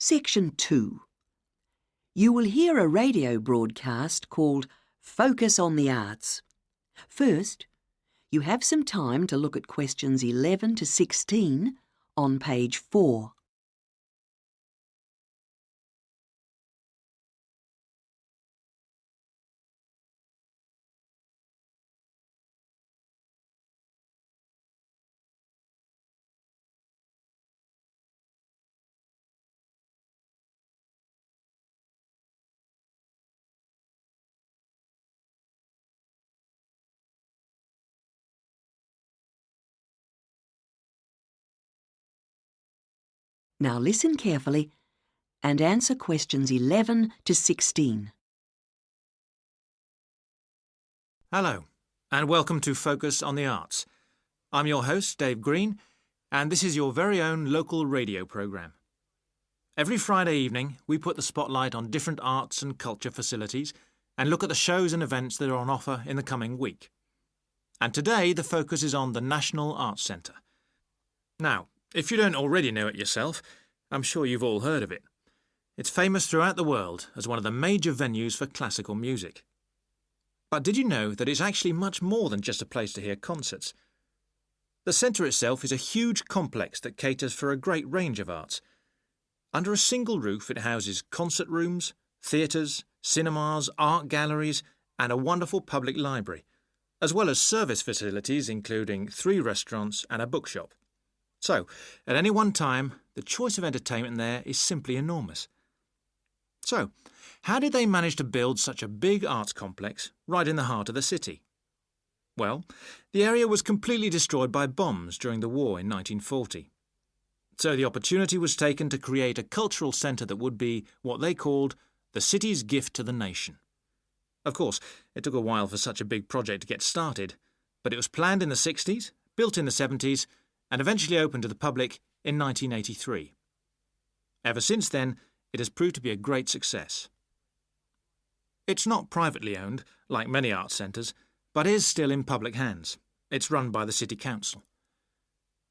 Section 2. You will hear a radio broadcast called Focus on the Arts. First, you have some time to look at questions 11 to 16 on page 4. Now listen carefully and answer questions 11 to 16. Hello, and welcome to Focus on the Arts. I'm your host, Dave Green, and this is your very own local radio programme. Every Friday evening, we put the spotlight on different arts and culture facilities and look at the shows and events that are on offer in the coming week. And today, the focus is on the National Arts Centre. Now, if you don't already know it yourself, I'm sure you've all heard of it. It's famous throughout the world as one of the major venues for classical music. But did you know that it's actually much more than just a place to hear concerts? The centre itself is a huge complex that caters for a great range of arts. Under a single roof, it houses concert rooms, theatres, cinemas, art galleries, and a wonderful public library, as well as service facilities including 3 restaurants and a bookshop. So, at any one time, the choice of entertainment there is simply enormous. So, how did they manage to build such a big arts complex right in the heart of the city? Well, the area was completely destroyed by bombs during the war in 1940. So the opportunity was taken to create a cultural centre that would be what they called the city's gift to the nation. Of course, it took a while for such a big project to get started, but it was planned in the 60s, built in the 70s, and eventually opened to the public in 1983. Ever since then, it has proved to be a great success. It's not privately owned, like many arts centres, but is still in public hands. It's run by the City Council.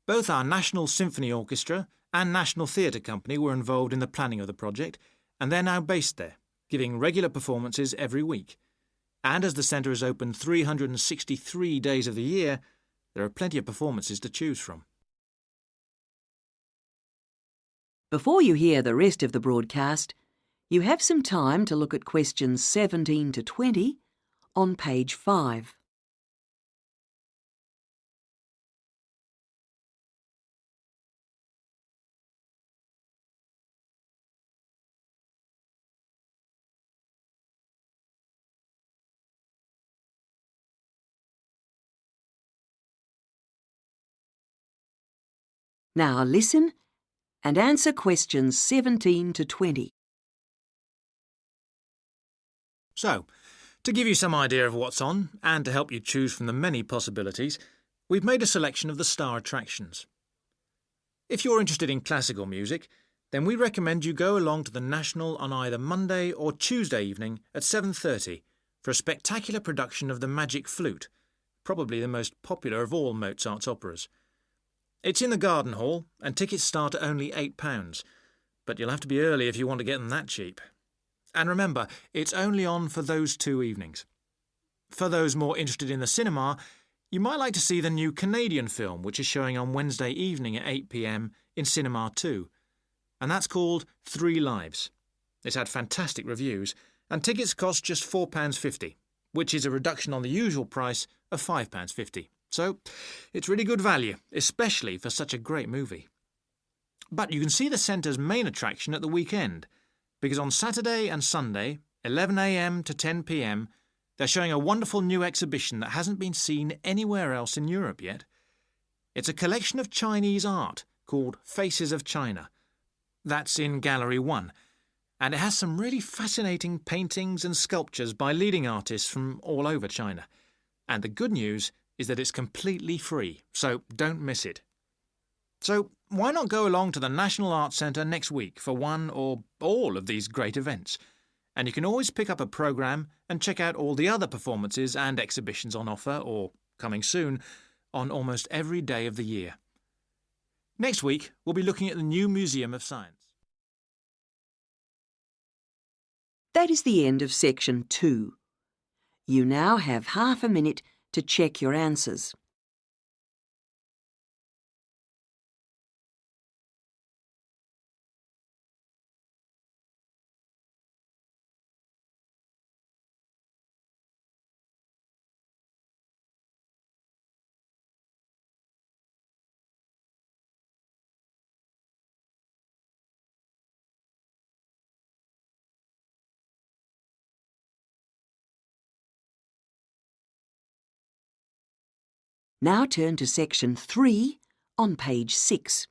Both our National Symphony Orchestra and National Theatre Company were involved in the planning of the project, and they're now based there, giving regular performances every week. And as the centre is open 363 days of the year, there are plenty of performances to choose from. Before you hear the rest of the broadcast, you have some time to look at questions 17 to 20 on page 5. Now listen and answer questions 17 to 20. So, to give you some idea of what's on, and to help you choose from the many possibilities, we've made a selection of the star attractions. If you're interested in classical music, then we recommend you go along to the National on either Monday or Tuesday evening at 7:30 for a spectacular production of The Magic Flute, probably the most popular of all Mozart's operas. It's in the Garden Hall, and tickets start at only £8, but you'll have to be early if you want to get them that cheap. And remember, it's only on for those 2 evenings. For those more interested in the cinema, you might like to see the new Canadian film, which is showing on Wednesday evening at 8 p.m. in Cinema 2, and that's called 3 Lives. It's had fantastic reviews, and tickets cost just £4.50, which is a reduction on the usual price of £5.50. So, it's really good value, especially for such a great movie. But you can see the centre's main attraction at the weekend, because on Saturday and Sunday, 11 a.m. to 10 p.m, they're showing a wonderful new exhibition that hasn't been seen anywhere else in Europe yet. It's a collection of Chinese art called Faces of China. That's in Gallery 1, and it has some really fascinating paintings and sculptures by leading artists from all over China. And the good news is that it's completely free, so don't miss it. So why not go along to the National Arts Centre next week for one or all of these great events? And you can always pick up a programme and check out all the other performances and exhibitions on offer, or coming soon, on almost every day of the year. Next week, we'll be looking at the new Museum of Science. That is the end of section 2. You now have half a minute to check your answers. Now turn to section 3 on page 6.